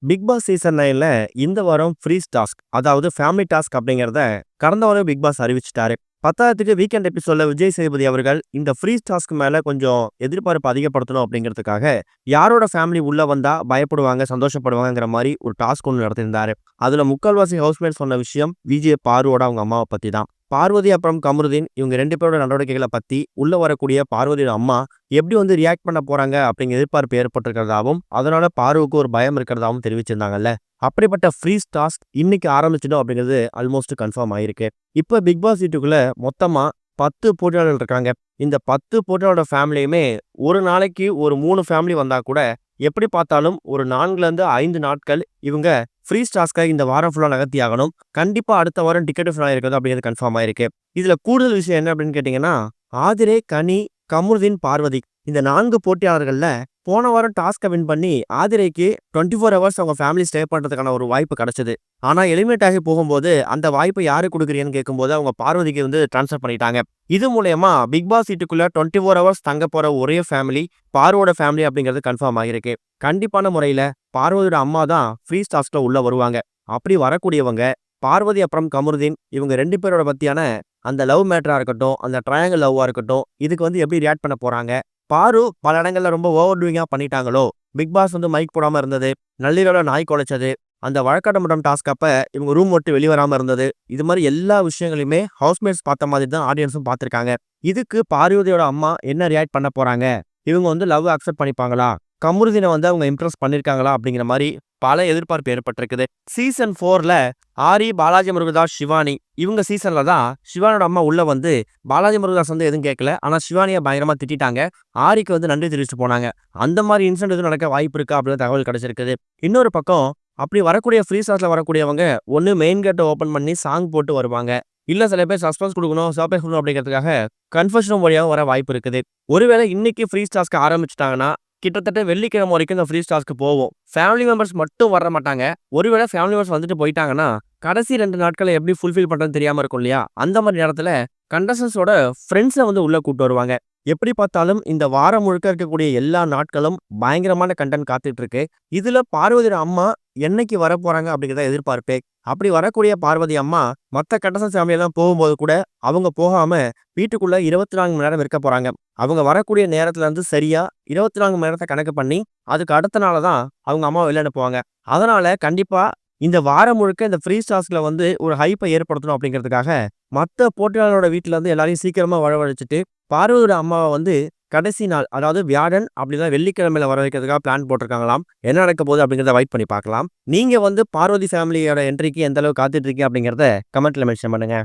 Big Boss season 9ல இந்த வாரம் freeze task அதாவது ஃபேமிலி டாஸ்க் அப்படிங்கிறத கடந்த வாரம் பிக் பாஸ் அறிவிச்சிட்டாரு. பத்தாயிரத்துக்கு வீக்கெண்ட் எபிசோட்ல விஜய் சேதுபதி அவர்கள் இந்த ஃப்ரீஸ் டாஸ்க் மேல கொஞ்சம் எதிர்பார்ப்பு அதிகப்படுத்தணும் அப்படிங்கிறதுக்காக யாரோட ஃபேமிலி உள்ள வந்தா பயப்படுவாங்க சந்தோஷப்படுவாங்கிற மாதிரி ஒரு டாஸ்க் ஒன்று நடத்தியிருந்தாரு. அதுல முக்கால்வாசி ஹவுஸ்மேட் சொன்ன விஷயம் விஜய் பாருவோட அவங்க அம்மாவை பத்தி தான். பார்வதி அப்புறம் கமருதீன் இவங்க 2 பேரோட நடவடிக்கைகளை பத்தி உள்ள வரக்கூடிய பார்வதியோட அம்மா எப்படி ரியாக்ட் பண்ண போறாங்க அப்படிங்கிற எதிர்பார்ப்பு ஏற்பட்டிருக்கிறதாவும் அதனால பார்வுக்கு ஒரு பயம் இருக்கிறதாவும் தெரிவிச்சிருந்தாங்கல்ல. அப்படிப்பட்ட ஃப்ரீஸ் டாஸ்க் இன்னைக்கு ஆரம்பிச்சிடும் அப்படிங்கிறது ஆல்மோஸ்ட் கன்ஃபார்ம் ஆயிருக்கு. இப்ப பிக் பாஸ் வீட்டுக்குள்ள மொத்தமா 10 போட்டியாளர்கள் இருக்காங்க. இந்த 10 போட்டியாளரோட ஃபேமிலியுமே ஒரு நாளைக்கு ஒரு 3 ஃபேமிலி வந்தா கூட எப்படி பார்த்தாலும் ஒரு 4ல இருந்து 5 நாட்கள் இவங்க ஃப்ரீஸ் டாஸ்க்காக இந்த வாரம் ஃபுல்லா நகர்த்தி ஆகணும். கண்டிப்பா அடுத்த வாரம் டிக்கெட் ஃபுல்லா இருக்குது அப்படிங்கிறது கன்ஃபார்ம் ஆயிருக்கு. இதுல கூடுதல் விஷயம் என்ன அப்படின்னு கேட்டீங்கன்னா, ஆதிரே, கனி, கமருதீன், பார்வதி இந்த 4 போட்டியாளர்கள்ல போன வாரம் டாஸ்கை வின் பண்ணி ஆதிரைக்கு 24 ஹவர்ஸ் அவங்க ஃபேமிலி ஸ்டே பண்றதுக்கான ஒரு வாய்ப்பு கிடைச்சது. ஆனா எலிமினேட் ஆகி போகும்போது அந்த வாய்ப்பை யாரு கொடுக்குறீன்னு கேட்கும்போது அவங்க பார்வதிக்கு ட்ரான்ஸ்ஃபர் பண்ணிட்டாங்க. இது மூலயமா பிக் பாஸ் சீட்டுக்குள்ள 24 ஹவர்ஸ் தங்க போற ஒரே ஃபேமிலி பார்வோட ஃபேமிலி அப்படிங்கிறது கன்ஃபார்ம் ஆகிருக்கு. கண்டிப்பான முறையில பார்வதியோட அம்மா தான் ஃப்ரீஸ் டாஸ்க்ல உள்ள வருவாங்க. அப்படி வரக்கூடியவங்க பார்வதி அப்புறம் கமருதீன் இவங்க 2 பேரோட பத்தியான அந்த லவ் மேட்டரா இருக்கட்டும், அந்த ட்ரையாங்கிள் லவ்வா இருக்கட்டும், இதுக்கு எப்படி ரியாக்ட் பண்ண போறாங்க. பாரு பல இடங்கள்ல ரொம்ப ஓவர் டூயிங்கா பண்ணிட்டாங்களோ, பிக் பாஸ் மைக் போடாம இருந்தது, நள்ளிரவுல நாய் குலைச்சது, அந்த வழக்காட்ட டாஸ்க் அப்ப இவங்க ரூம் விட்டு வெளியே வராம இருந்தது, இது மாதிரி எல்லா விஷயங்களையுமே ஹவுஸ்மேட்ஸ் பார்த்த மாதிரி தான் ஆடியன்ஸும் பார்த்திருக்காங்க. இதுக்கு பார்வதியோட அம்மா என்ன ரியாக்ட் பண்ண போறாங்க, இவங்க லவ் அக்செப்ட் பண்ணிப்பாங்களா, கமருதீனை அவங்க இம்ப்ரெஸ் பண்ணிருக்காங்களா அப்படிங்கிற மாதிரி பல எதிர்பார்ப்பு ஏற்பட்டிருக்குது. சீசன் 4ல ஆரி, பாலாஜி முருகதாஸ், சிவானி இவங்க சீசன்ல தான் சிவானியோட அம்மா உள்ள பாலாஜி முருகதாஸ் எதுவும் கேட்கல. ஆனா சிவானியை பயங்கரமா திட்டாங்க. ஆரிக்கு நன்றி தெரிவிச்சுட்டு போனாங்க. அந்த மாதிரி இன்சிடென்ட் எதுவும் நடக்க வாய்ப்பு இருக்கா அப்படின்னு தகவல் கிடைச்சிருக்குது. இன்னொரு பக்கம் அப்படி வரக்கூடிய ஃப்ரீ ஸ்டார்ஸ்ல வரக்கூடியவங்க ஒன்னு மெயின் கேட்டை ஓபன் பண்ணி சாங் போட்டு வருவாங்க. இல்ல சில பேர் சஸ்பென்ஸ் கொடுக்கணும், சர்ப்ரைஸ் கொடுக்கணும் அப்படிங்கிறதுக்காக கன்ஃபர்ஷன் வழியாக வர வாய்ப்பு இருக்குது. ஒருவேளை இன்னைக்கு ஃப்ரீ டாஸ்க் ஆரம்பிச்சிட்டாங்கன்னா கிட்டத்தட்ட வெள்ளிக்கிழமை வரைக்கும் இந்த ஃப்ரீ டாஸ்க்கு போகும். ஃபேமிலி மெம்பர்ஸ் மட்டும் வர மாட்டாங்க. ஒருவேளை ஃபேமிலி மெம்பர்ஸ் வந்துட்டு போயிட்டாங்கன்னா கடைசி 2 நாட்களை எப்படி ஃபுல்ஃபில் பண்றதுன்னு தெரியாம இருக்கும் இல்லையா? அந்த மாதிரி நேரத்துல கண்டஸ்டன்ஸோட ஃப்ரெண்ட்ஸை உள்ள கூட்டு வருவாங்க. எப்படி பார்த்தாலும் இந்த வாரம் முழுக்க இருக்கக்கூடிய எல்லா நாட்களும் பயங்கரமான கண்டென்ட் காத்துட்டு இருக்கு. இதுல பார்வதியோட அம்மா என்னைக்கு வர போறாங்க அப்படிங்கிறத எதிர்பார்ப்பே. அப்படி வரக்கூடிய பார்வதி அம்மா மற்ற கண்டஸ்டன்ஸ் ஃபேமிலியெல்லாம் போகும்போது கூட அவங்க போகாம வீட்டுக்குள்ள 24 மணி நேரம் இருக்க போறாங்க. அவங்க வரக்கூடிய நேரத்துல இருந்து சரியா 24 மணி நேரத்தை கணக்கு பண்ணி அதுக்கு அடுத்த நாள் தான் அவங்க அம்மா வெளில அனுப்புவாங்க. அதனால கண்டிப்பா இந்த வாரம் முழுக்க இந்த ஃப்ரீ டாஸ்க்ல ஒரு ஹைப்பை ஏற்படுத்தணும் அப்படிங்கிறதுக்காக மற்ற போட்டியாளரோட வீட்டுல எல்லாரையும் சீக்கிரமா வரவழைச்சிட்டு பார்வதியோட அம்மாவை கடைசி நாள் அதாவது வியாழன் அப்படிதான் வெள்ளிக்கிழமையில வர வைக்கிறதுக்காக பிளான் போட்டிருக்காங்களாம். என்ன நடக்க போகுது அப்படிங்கிறத வெயிட் பண்ணி பார்க்கலாம். நீங்க பார்வதி ஃபேமிலியோட என்ட்ரிக்கு எந்த அளவுக்கு காத்துட்டு இருக்கீங்க அப்படிங்கிறத கமெண்ட்ல மென்ஷன் பண்ணுங்க.